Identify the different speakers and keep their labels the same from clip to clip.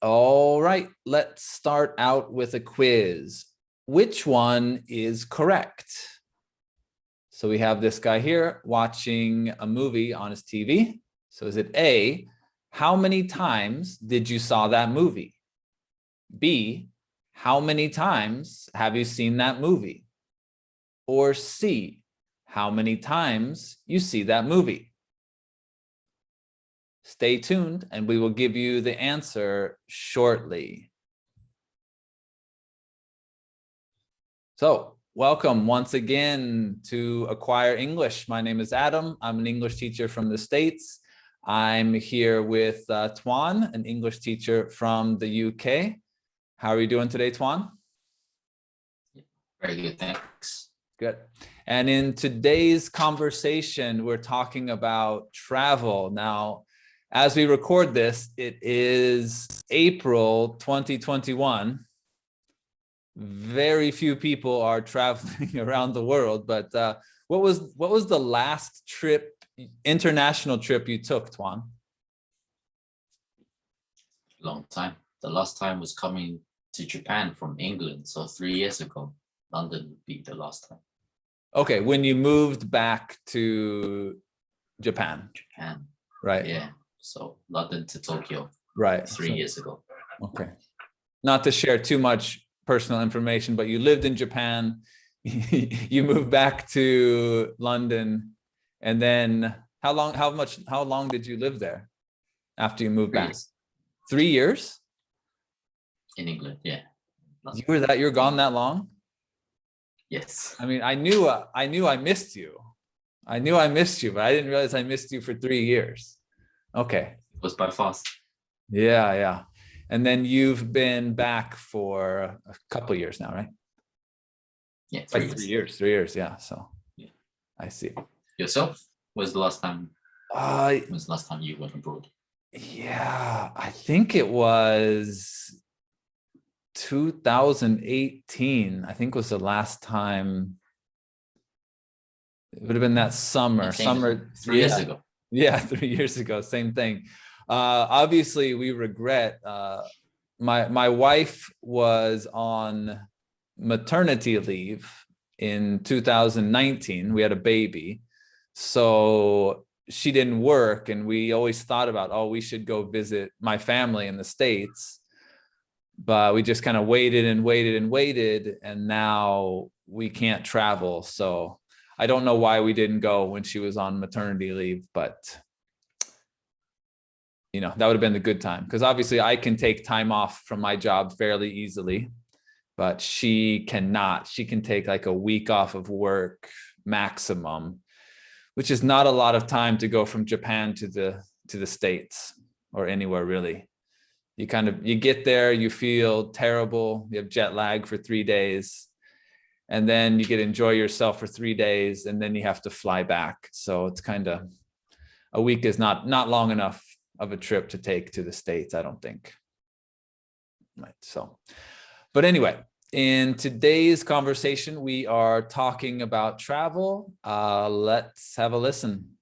Speaker 1: All right, let's start out with a quiz. Which one is correct? So we have this guy here watching a movie on his TV. So is it A, how many times did you saw that movie? B, how many times have you seen that movie? Or C, how many times you see that movie? Stay tuned and we will give you the answer shortly. So welcome once again to Acquire English. My name is Adam. I'm an English teacher from the States. I'm here with Tuan, an English teacher from the UK. How are you doing today, Tuan?
Speaker 2: Very good, thanks.
Speaker 1: Good. And in today's conversation, we're talking about travel. Now, as we record this, it is April 2021. Very few people are traveling around the world, but what was the last trip, international trip you took, Tuan?
Speaker 2: Long time. The last time was coming to Japan from England, so 3 years ago. London would be the last time.
Speaker 1: Okay, when you moved back to Japan.
Speaker 2: Japan.
Speaker 1: Right.
Speaker 2: Yeah. So London to Tokyo.
Speaker 1: Right.
Speaker 2: 3 years ago.
Speaker 1: Okay. Not to share too much personal information, but you lived in Japan, you moved back to London, and then how long did you live there after you moved back? 3 years?
Speaker 2: In England, yeah.
Speaker 1: You're gone that long?
Speaker 2: Yes.
Speaker 1: I mean, I knew I missed you. I knew I missed you, but I didn't realize I missed you for 3 years. Okay.
Speaker 2: It was by fast.
Speaker 1: Yeah. And then you've been back for a couple of years now, right?
Speaker 2: Yeah,
Speaker 1: 3 years. 3 years, yeah. So
Speaker 2: yeah.
Speaker 1: I see.
Speaker 2: Yourself? When's the last time? When's the last time you went abroad?
Speaker 1: Yeah, I think it was 2018. I think was the last time. It would have been that summer.
Speaker 2: 3 years ago.
Speaker 1: Yeah, 3 years ago. Same thing. Obviously, we regret. My wife was on maternity leave in 2019. We had a baby, so she didn't work, and we always thought about, oh, we should go visit my family in the States, but we just kind of waited, and now we can't travel. So I don't know why we didn't go when she was on maternity leave, but you know, that would have been the good time, because obviously I can take time off from my job fairly easily, but she cannot. She can take like a week off of work maximum, which is not a lot of time to go from Japan to the States or anywhere really. You get there, you feel terrible, you have jet lag for 3 days, and then you get to enjoy yourself for 3 days, and then you have to fly back. So it's kind of, a week is not long enough of a trip to take to the States, I don't think. Right. So, but anyway, in today's conversation, we are talking about travel. Let's have a listen.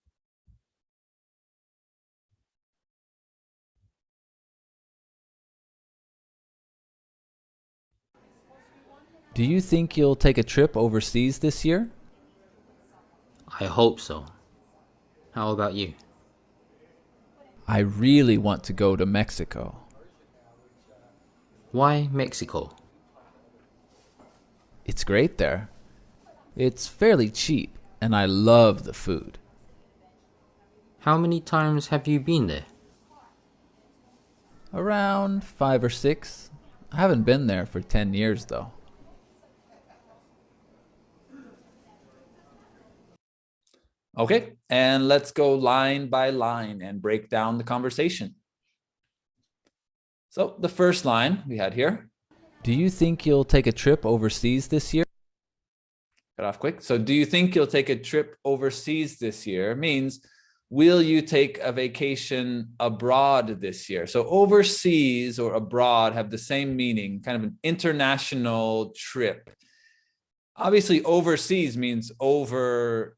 Speaker 1: Do you think you'll take a trip overseas this year?
Speaker 3: I hope so. How about you?
Speaker 1: I really want to go to Mexico.
Speaker 3: Why Mexico?
Speaker 1: It's great there. It's fairly cheap, and I love the food.
Speaker 3: How many times have you been there?
Speaker 1: Around 5 or 6. I haven't been there for 10 years, though. Okay, and let's go line by line and break down the conversation. So the first line we had here. Do you think you'll take a trip overseas this year? Got off quick. So do you think you'll take a trip overseas this year means, will you take a vacation abroad this year? So overseas or abroad have the same meaning, kind of an international trip. Obviously, overseas means over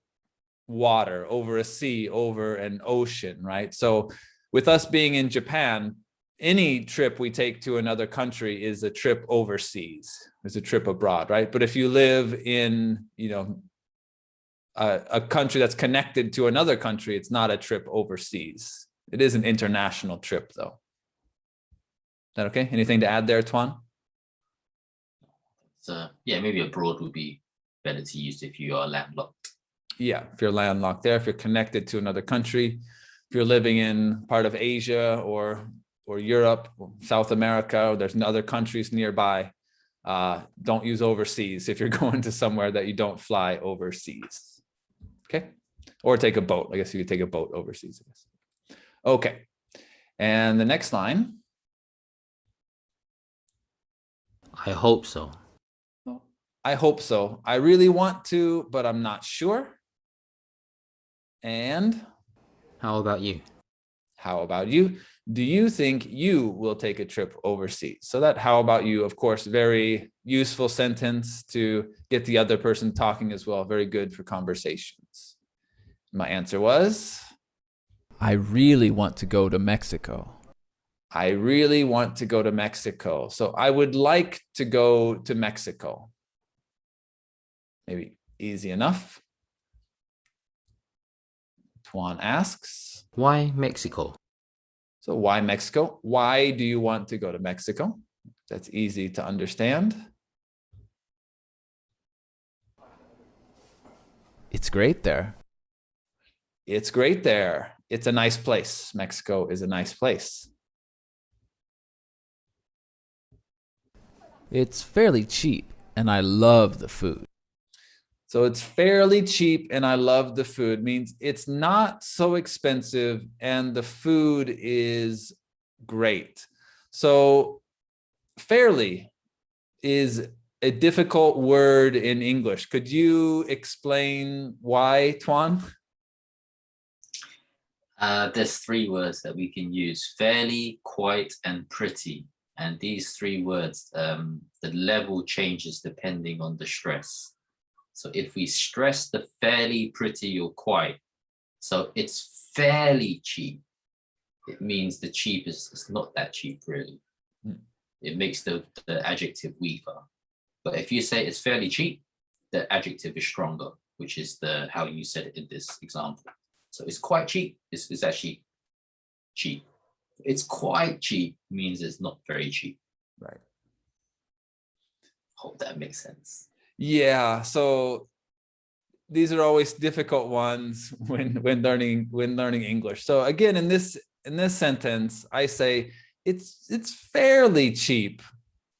Speaker 1: water, over a sea, over an ocean, right? So with us being in Japan, any trip we take to another country is a trip overseas, is a trip abroad, right? But if you live in, a country that's connected to another country, it's not a trip overseas. It is an international trip, though. Is that okay? Anything to add there, Tuan?
Speaker 2: So yeah, maybe abroad would be better to use if you are landlocked.
Speaker 1: Yeah, if you're landlocked there, if you're connected to another country, if you're living in part of Asia or Europe, or South America, or there's other countries nearby, don't use overseas if you're going to somewhere that you don't fly overseas. Okay, or take a boat. I guess you could take a boat overseas. I guess. Okay, and the next line.
Speaker 3: I hope so.
Speaker 1: I hope so. I really want to, but I'm not sure. And
Speaker 3: How about you?
Speaker 1: how about you? Do you think you will take a trip overseas? So that how about you, of course, very useful sentence to get the other person talking as well. Very good for conversations. My answer was, I really want to go to Mexico. I really want to go to Mexico. So I would like to go to Mexico. Maybe easy enough. Tuan asks,
Speaker 3: Why Mexico?
Speaker 1: so why Mexico? Why do you want to go to Mexico? That's easy to understand. It's great there. It's great there. It's a nice place. Mexico is a nice place. It's fairly cheap and I love the food. So it's fairly cheap and I love the food means it's not so expensive and the food is great. So fairly is a difficult word in English. Could you explain why, Tuan?
Speaker 2: There's three words that we can use: fairly, quite, and pretty. And these three words, the level changes depending on the stress. So if we stress the fairly, pretty, or quite, so it's fairly cheap, it means the cheap is not that cheap, really. It makes the adjective weaker. But if you say it's fairly cheap, the adjective is stronger, which is how you said it in this example. So it's quite cheap. It's actually cheap. It's quite cheap means it's not very cheap.
Speaker 1: Right.
Speaker 2: Hope that makes sense.
Speaker 1: Yeah, so these are always difficult ones when learning English. So again, in this sentence, I say it's fairly cheap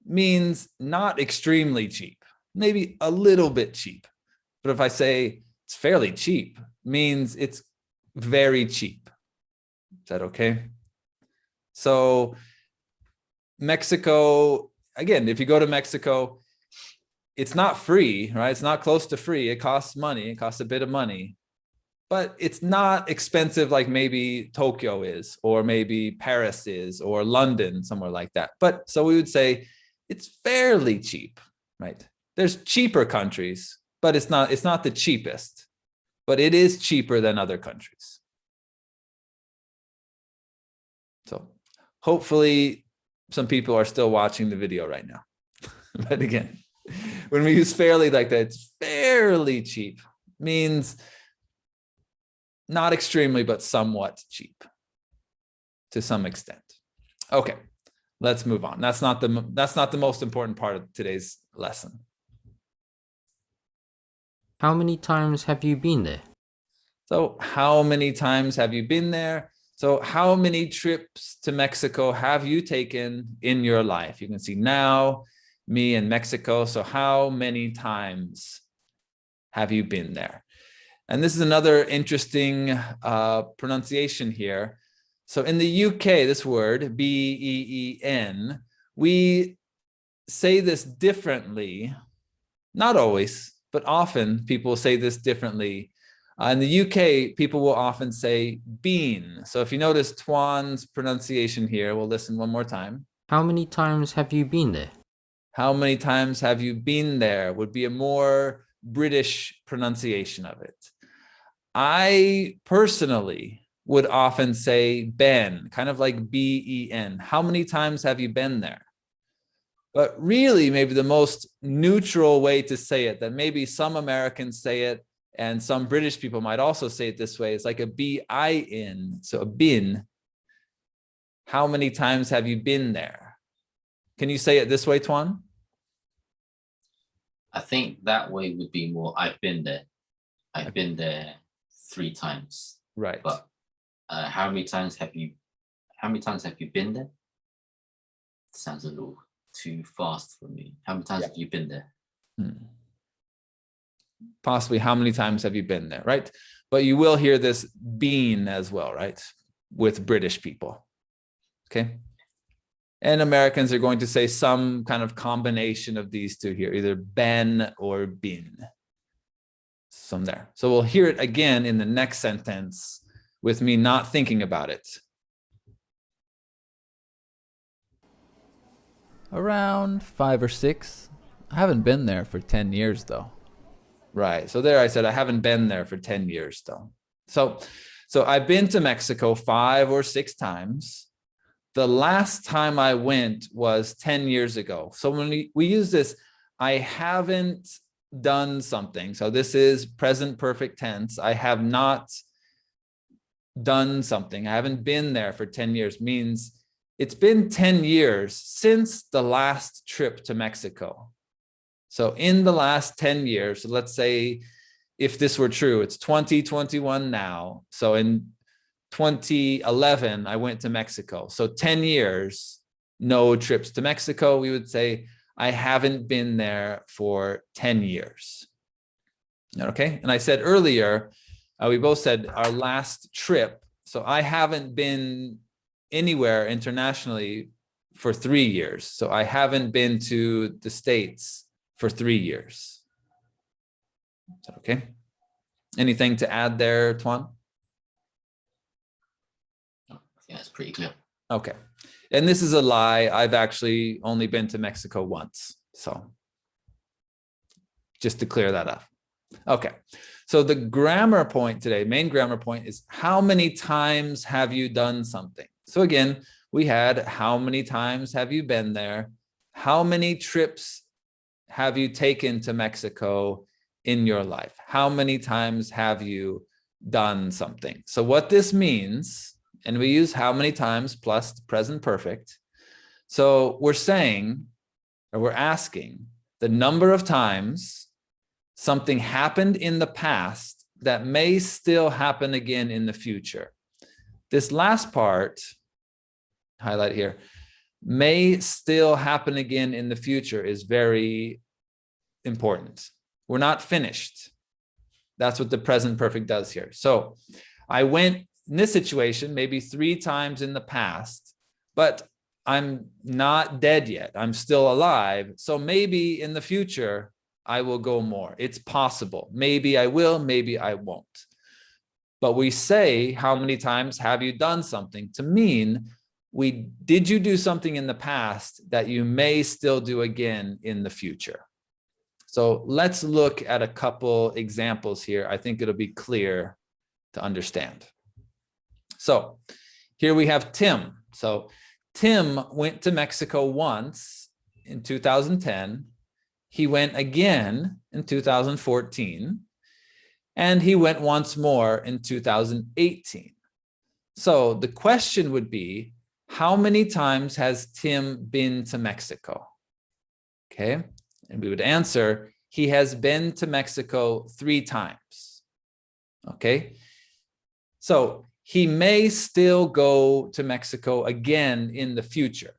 Speaker 1: means not extremely cheap, maybe a little bit cheap. But if I say it's fairly cheap, means it's very cheap. Is that okay? So Mexico, again, if you go to Mexico, it's not free, right? It's not close to free. It costs money. It costs a bit of money, but it's not expensive like maybe Tokyo is, or maybe Paris is, or London, somewhere like that. But so we would say it's fairly cheap, right? There's cheaper countries, but it's not the cheapest, but it is cheaper than other countries. So hopefully some people are still watching the video right now. But again, when we use fairly like that, it's fairly cheap means not extremely, but somewhat cheap to some extent. Okay, let's move on. That's not the most important part of today's lesson.
Speaker 3: How many times have you been there?
Speaker 1: So how many times have you been there? So how many trips to Mexico have you taken in your life? You can see now, me in Mexico. So how many times have you been there? And this is another interesting pronunciation here. So in the UK, this word, B-E-E-N, we say this differently. Not always, but often people say this differently. In the UK, people will often say bean. So if you notice Tuan's pronunciation here, we'll listen one more time.
Speaker 3: How many times have you been there?
Speaker 1: How many times have you been there would be a more British pronunciation of it. I personally would often say been, kind of like B-E-N. How many times have you been there? But really, maybe the most neutral way to say it, that maybe some Americans say it and some British people might also say it this way, is like a B-I-N, so a bin. How many times have you been there? Can you say it this way, Tuan?
Speaker 2: I think that way would be more, I've been there. I've been there 3 times.
Speaker 1: Right.
Speaker 2: But how many times have you been there? Sounds a little too fast for me. How many times have you been there?
Speaker 1: Possibly how many times have you been there, right? But you will hear this been as well, right? With British people, okay? And Americans are going to say some kind of combination of these two here, either been or been. Some there. So we'll hear it again in the next sentence with me not thinking about it. Around 5 or 6. I haven't been there for 10 years though. Right. So there I said I haven't been there for 10 years though. So I've been to Mexico 5 or 6 times. The last time I went was 10 years ago. So when we use this, I haven't done something. So this is present perfect tense. I have not done something. I haven't been there for 10 years means it's been 10 years since the last trip to Mexico. So in the last 10 years, so let's say if this were true, it's 2021 now. So in 2011, I went to Mexico. So 10 years, no trips to Mexico. We would say, I haven't been there for 10 years. Okay. And I said earlier, we both said our last trip. So I haven't been anywhere internationally for 3 years. So I haven't been to the States for 3 years. Is that okay? Anything to add there, Tuan?
Speaker 2: Yeah, it's pretty clear.
Speaker 1: Okay. And this is a lie. I've actually only been to Mexico once. So just to clear that up. Okay. So the grammar point today, main grammar point is how many times have you done something? So again, we had how many times have you been there? How many trips have you taken to Mexico in your life? How many times have you done something? So what this means, and we use how many times plus the present perfect. So we're saying, or we're asking the number of times something happened in the past that may still happen again in the future. This last part, highlight here, may still happen again in the future is very important. We're not finished. That's what the present perfect does here. So I went in this situation maybe 3 times in the past, but I'm not dead yet. I'm still alive. So maybe in the future, I will go more. It's possible. Maybe I will, maybe I won't. But we say, how many times have you done something to mean, did you do something in the past that you may still do again in the future? So let's look at a couple examples here. I think it'll be clear to understand. So here we have Tim. So Tim went to Mexico once in 2010. He went again in 2014. And he went once more in 2018. So the question would be, how many times has Tim been to Mexico? Okay. And we would answer, he has been to Mexico 3 times. Okay. So he may still go to Mexico again in the future.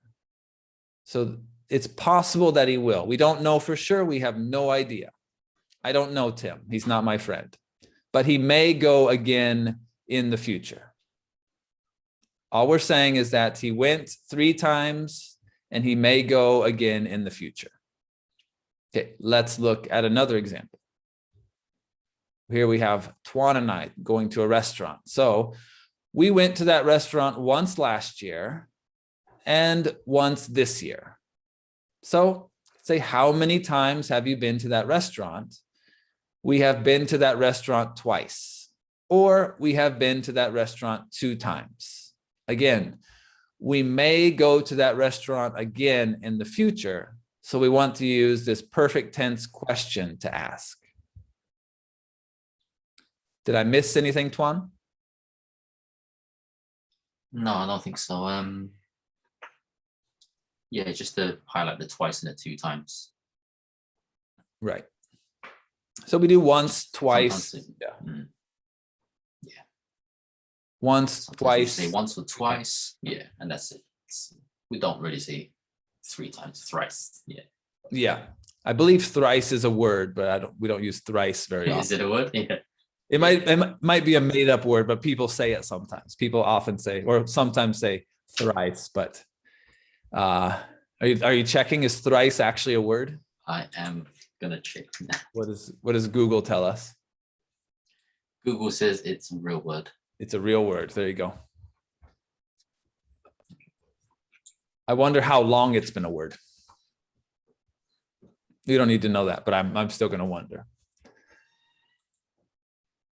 Speaker 1: So it's possible that he will. We don't know for sure. We have no idea. I don't know Tim. He's not my friend. But he may go again in the future. All we're saying is that he went 3 times and he may go again in the future. Okay, let's look at another example. Here we have Tuan and I going to a restaurant. So we went to that restaurant once last year and once this year. So say, how many times have you been to that restaurant? We have been to that restaurant twice. or we have been to that restaurant 2 times. Again, we may go to that restaurant again in the future. So we want to use this perfect tense question to ask. Did I miss anything, Tuan?
Speaker 2: No, I don't think so. Yeah, just to highlight the twice and the 2 times.
Speaker 1: Right. So we do once, twice.
Speaker 2: Yeah.
Speaker 1: Once,
Speaker 2: Sometimes
Speaker 1: twice.
Speaker 2: we say once or twice. Yeah, and that's it. We don't really say 3 times, thrice. Yeah.
Speaker 1: Yeah. I believe thrice is a word, but we don't use thrice very often.
Speaker 2: Is it a word? Yeah.
Speaker 1: It might be a made up word, but people say it sometimes. People often say, or sometimes say thrice, but are you checking? Is thrice actually a word?
Speaker 2: I am gonna check now.
Speaker 1: What does Google tell us?
Speaker 2: Google says it's a real word.
Speaker 1: It's a real word. There you go. I wonder how long it's been a word. You don't need to know that, but I'm still going to wonder.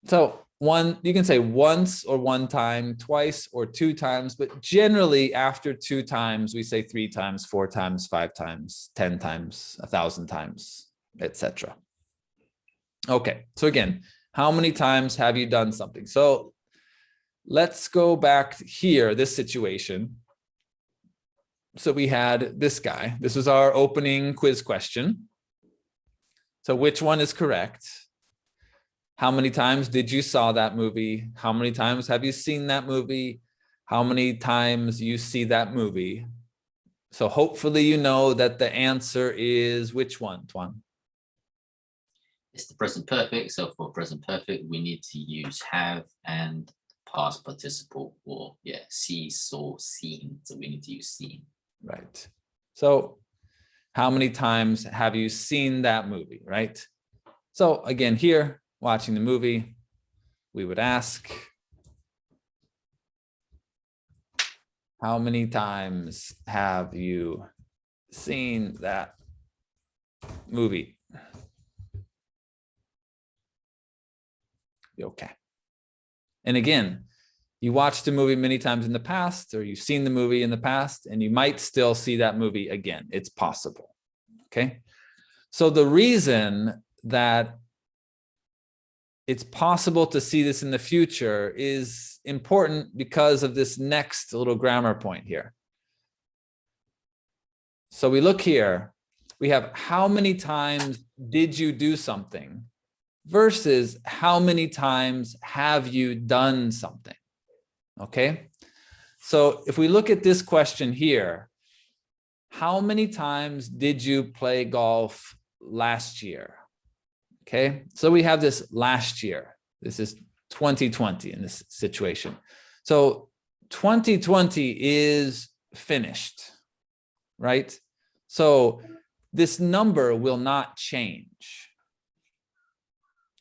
Speaker 1: So you can say once or 1 time, twice or 2 times, but generally after 2 times, we say 3 times, 4 times, 5 times, 10 times, 1,000 times, etc. Okay, so again, how many times have you done something? So let's go back here, this situation. So we had this guy. This was our opening quiz question. So which one is correct? How many times did you saw that movie? How many times have you seen that movie? How many times you see that movie? So hopefully you know that the answer is which one, Tuan?
Speaker 2: It's the present perfect. So for present perfect, we need to use have and past participle, or see, saw, seen. So we need to use seen.
Speaker 1: Right. So how many times have you seen that movie, right? So again, here, watching the movie, we would ask, how many times have you seen that movie? Okay. And again, you watched a movie many times in the past, or you've seen the movie in the past, and you might still see that movie again. It's possible. Okay. So the reason that it's possible to see this in the future is important because of this next little grammar point here. So we look here, we have how many times did you do something versus how many times have you done something? Okay. So if we look at this question here, how many times did you play golf last year? Okay, so we have this last year. This is 2020 in this situation. So 2020 is finished, right? So this number will not change.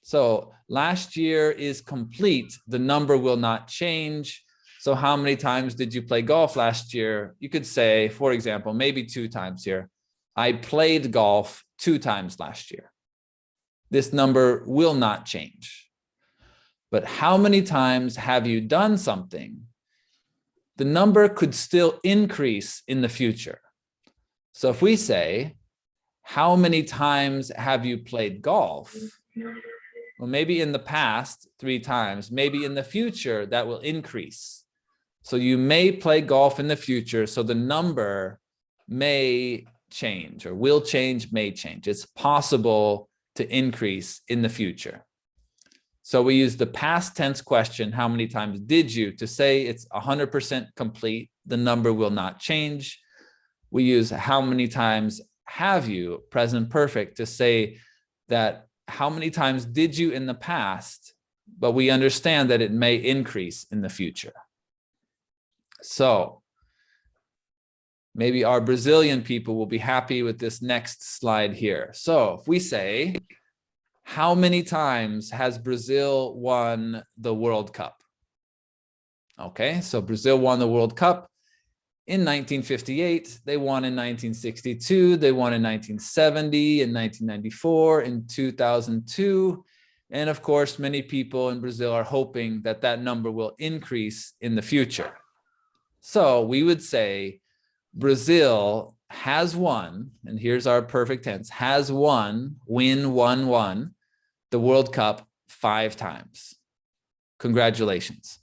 Speaker 1: So last year is complete. The number will not change. So how many times did you play golf last year? You could say, for example, maybe 2 times here. I played golf 2 times last year. This number will not change. But how many times have you done something? The number could still increase in the future. So if we say, how many times have you played golf? Well, maybe in the past 3 times, maybe in the future that will increase. So you may play golf in the future. So the number may change, or will change, may change. It's possible to increase in the future. So we use the past tense question, how many times did you, to say it's 100% complete. The number will not change. We use how many times have you, present perfect, to say that how many times did you in the past, but we understand that it may increase in the future. So maybe our Brazilian people will be happy with this next slide here. So if we say, how many times has Brazil won the World Cup? Okay, so Brazil won the World Cup in 1958. They won in 1962. They won in 1970, in 1994, in 2002, And of course, many people in Brazil are hoping that that number will increase in the future. So we would say Brazil has won, and here's our perfect tense, has won, won the World Cup 5 times. Congratulations.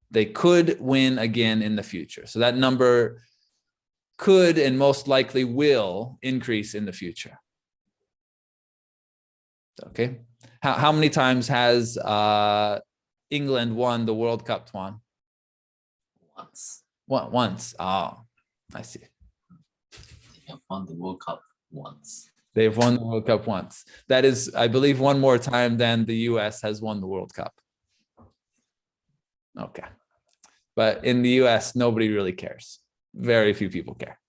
Speaker 1: They could win again in the future. So that number could and most likely will increase in the future. Okay. How many times has England won the World Cup, Tuan?
Speaker 2: Once.
Speaker 1: Once. Oh, I see.
Speaker 2: They have won the World Cup once.
Speaker 1: They've won the World Cup once. That is, I believe, one more time than the US has won the World Cup. Okay. But in the US, nobody really cares. Very few people care.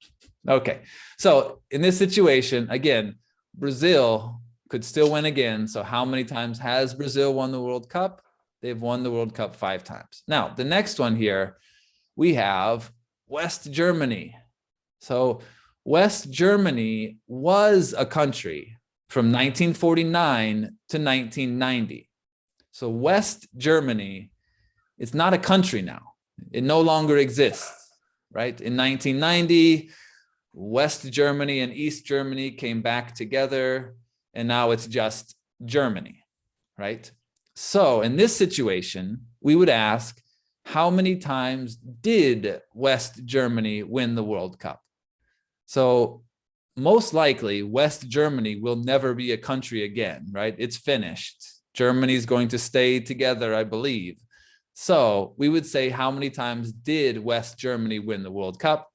Speaker 1: Okay. So in this situation, again, Brazil could still win again. So how many times has Brazil won the World Cup? They've won the World Cup 5 times. Now, the next one here, we have West Germany. So West Germany was a country from 1949 to 1990. So West Germany is not a country now. It no longer exists, right? In 1990, West Germany and East Germany came back together, and now it's just Germany, right? So in this situation, we would ask, how many times did West Germany win the World Cup? So most likely, West Germany will never be a country again, right? It's finished. Germany is going to stay together, I believe. So we would say, how many times did West Germany win the World Cup?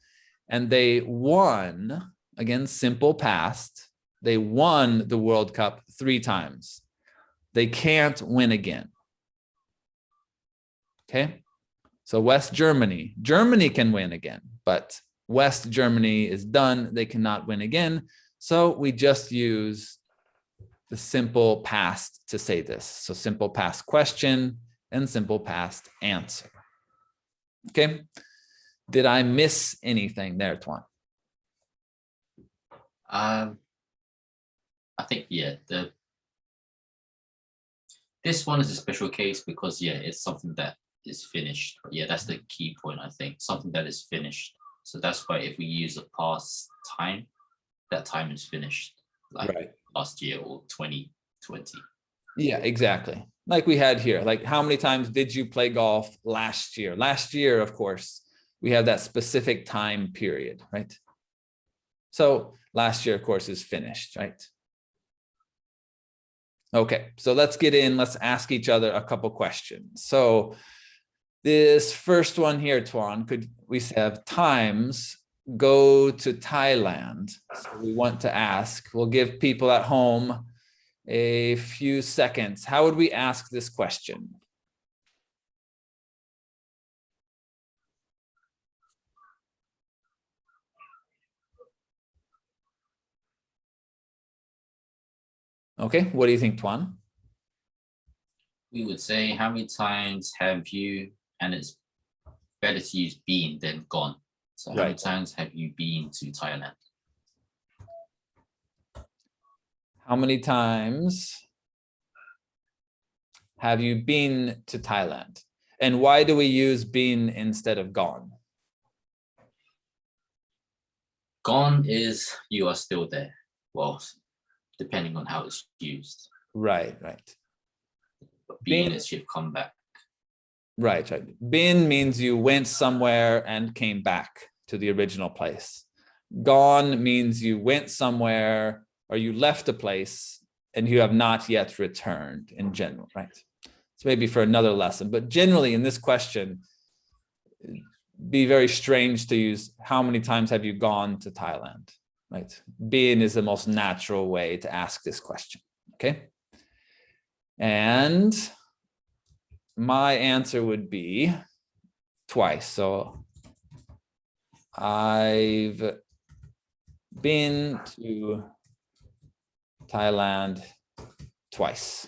Speaker 1: And they won, again, simple past, they won the World Cup 3 times. They can't win again. Okay? So West Germany, Germany can win again, but West Germany is done. They cannot win again. So we just use the simple past to say this. So simple past question and simple past answer. Okay. Did I miss anything there, Tuan?
Speaker 2: I think, yeah, this one is a special case because, yeah, it's something that is finished. Yeah, that's the key point, I think. Something that is finished. So that's why if we use a past time, that time is finished. Like
Speaker 1: right.
Speaker 2: Last year or 2020.
Speaker 1: Yeah, exactly. Like we had here, like how many times did you play golf last year? Last year, of course, we have that specific time period, right? So last year, of course, is finished, right? Okay, so let's get in. Let's ask each other a couple questions. So this first one here, Tuan, could we have times go to Thailand? So we want to ask, we'll give people at home a few seconds. How would we ask this question? Okay, what do you think, Tuan?
Speaker 2: We would say, how many times have you, and it's better to use been than gone. So how many times have you been to Thailand?
Speaker 1: How many times have you been to Thailand? And why do we use been instead of gone?
Speaker 2: Gone is you are still there. Well, depending on how it's used.
Speaker 1: Right, right.
Speaker 2: But been is you've come back.
Speaker 1: Right, right. Been means you went somewhere and came back to the original place. Gone means you went somewhere or you left a place and you have not yet returned in general, right? So maybe for another lesson, but generally in this question, it'd be very strange to use how many times have you gone to Thailand, right? Been is the most natural way to ask this question, okay? And my answer would be twice. So I've been to Thailand twice.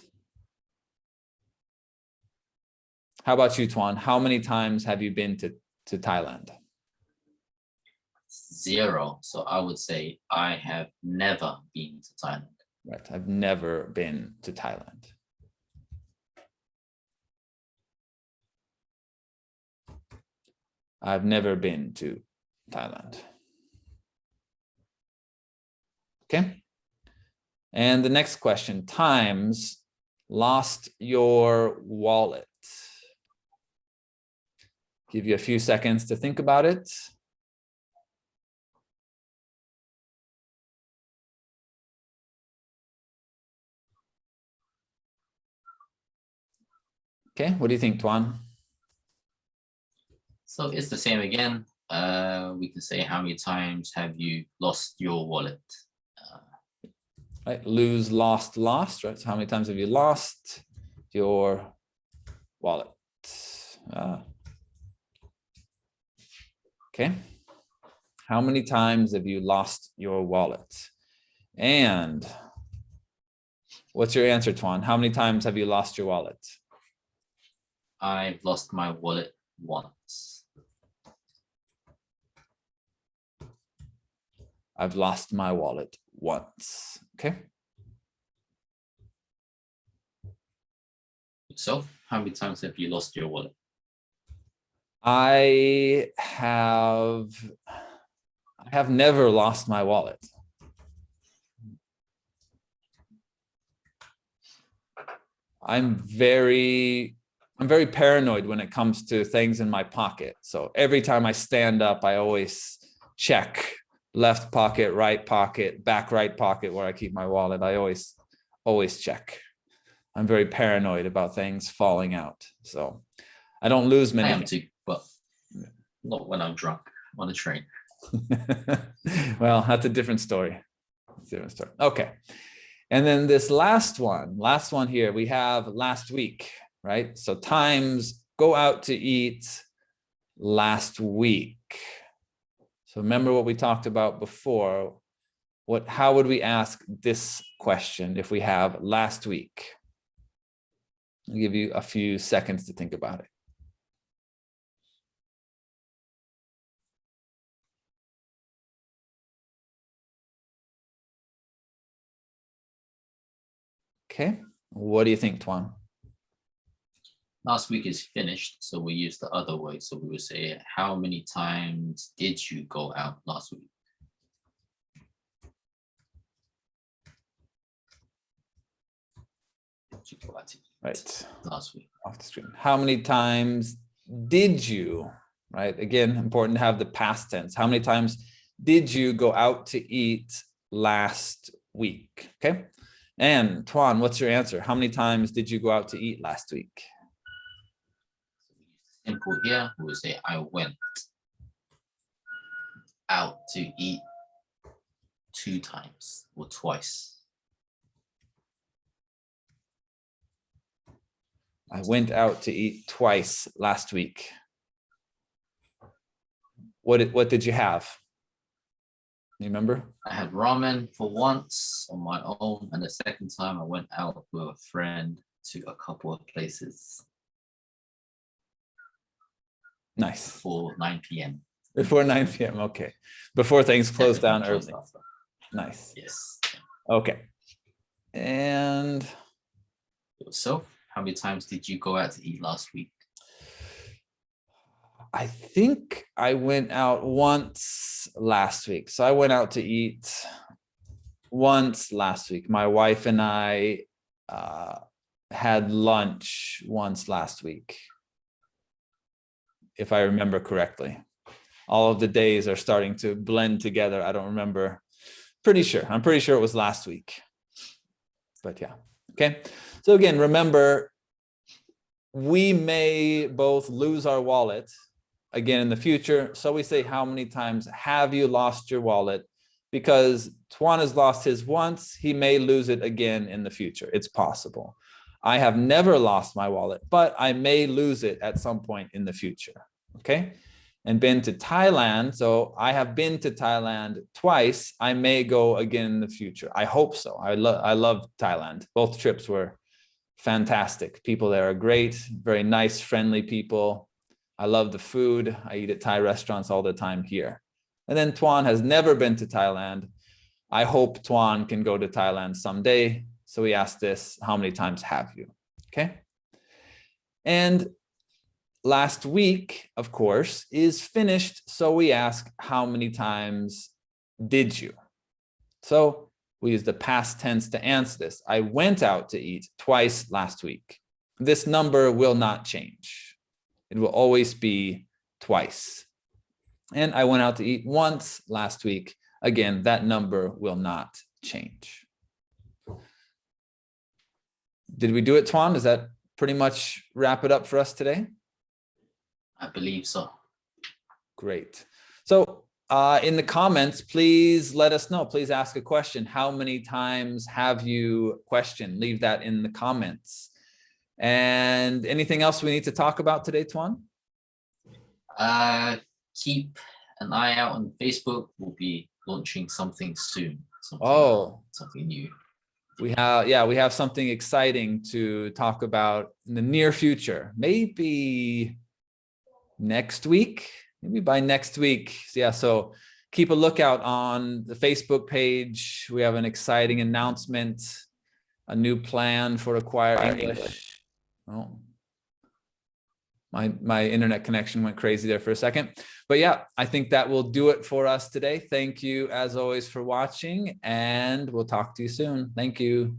Speaker 1: How about you, Tuan? How many times have you been to Thailand?
Speaker 2: 0. So I would say I have never been to Thailand.
Speaker 1: Right, I've never been to Thailand. I've never been to Thailand. Okay. And the next question, times lost your wallet. Give you a few seconds to think about it. Okay, what do you think, Tuan?
Speaker 2: So it's the same again. We can say how many times have you lost your wallet?
Speaker 1: Right, lose, lost, lost, right? So how many times have you lost your wallet? Okay. How many times have you lost your wallet? And what's your answer, Tuan? How many times have you lost your wallet?
Speaker 2: I've lost my wallet once.
Speaker 1: I've lost my wallet once. Okay.
Speaker 2: So how many times have you lost your wallet?
Speaker 1: I have never lost my wallet. I'm very paranoid when it comes to things in my pocket. So every time I stand up, I always check left pocket, right pocket, back right pocket where I keep my wallet. I always check. I'm very paranoid about things falling out. So I don't lose many.
Speaker 2: I am too, but not when I'm drunk on a train.
Speaker 1: Well, that's a different story. Okay. And then this last one here, we have last week, right? So times go out to eat last week. So remember what we talked about before. How would we ask this question if we have last week? I'll give you a few seconds to think about it. Okay, what do you think, Tuan?
Speaker 2: Last week is finished, so we use the other way. So we would say, how many times did you go out last week? Did you go out to eat
Speaker 1: Right.
Speaker 2: last week?
Speaker 1: Off the screen. How many times did you, right? Again, important to have the past tense. How many times did you go out to eat last week? Okay. And Tuan, what's your answer? How many times did you go out to eat last week?
Speaker 2: Simple here, we would say I went out to eat 2 times or twice.
Speaker 1: I went out to eat twice last week. What did you have? You remember?
Speaker 2: I had ramen for once on my own, and the second time I went out with a friend to a couple of places.
Speaker 1: Nice.
Speaker 2: Before 9 p.m.
Speaker 1: Before 9 p.m. Okay. Before things close down early. Nice.
Speaker 2: Yes.
Speaker 1: Okay. And
Speaker 2: so, how many times did you go out to eat last week?
Speaker 1: I think I went out once last week. So I went out to eat once last week. My wife and I had lunch once last week, if I remember correctly. All of the days are starting to blend together. I don't remember. I'm pretty sure it was last week. But yeah. Okay. So again, remember, we may both lose our wallet again in the future. So we say, how many times have you lost your wallet? Because Tuan has lost his once, he may lose it again in the future. It's possible. I have never lost my wallet, but I may lose it at some point in the future. Okay. And been to Thailand. So I have been to Thailand twice. I may go again in the future. I hope so. I love Thailand. Both trips were fantastic. People there are great, very nice, friendly people. I love the food. I eat at Thai restaurants all the time here. And then Tuan has never been to Thailand, I hope Tuan can go to Thailand someday. So we asked this, how many times have you? Okay. And last week, of course, is finished. So we ask, how many times did you? So we use the past tense to answer this. I went out to eat twice last week. This number will not change. It will always be twice. And I went out to eat once last week. Again, that number will not change. Did we do it, Tuan? Does that pretty much wrap it up for us today?
Speaker 2: I believe so.
Speaker 1: Great. So in the comments, please let us know. Please ask a question. How many times have you questioned? Leave that in the comments. And anything else we need to talk about today, Tuan?
Speaker 2: Keep an eye out on Facebook. We'll be launching something soon. Something new.
Speaker 1: We have something exciting to talk about in the near future. Maybe next week. Maybe by next week. Yeah, so keep a lookout on the Facebook page. We have an exciting announcement, a new plan for Acquire English. Oh, my internet connection went crazy there for a second. But yeah, I think that will do it for us today. Thank you, as always, for watching, and we'll talk to you soon. Thank you.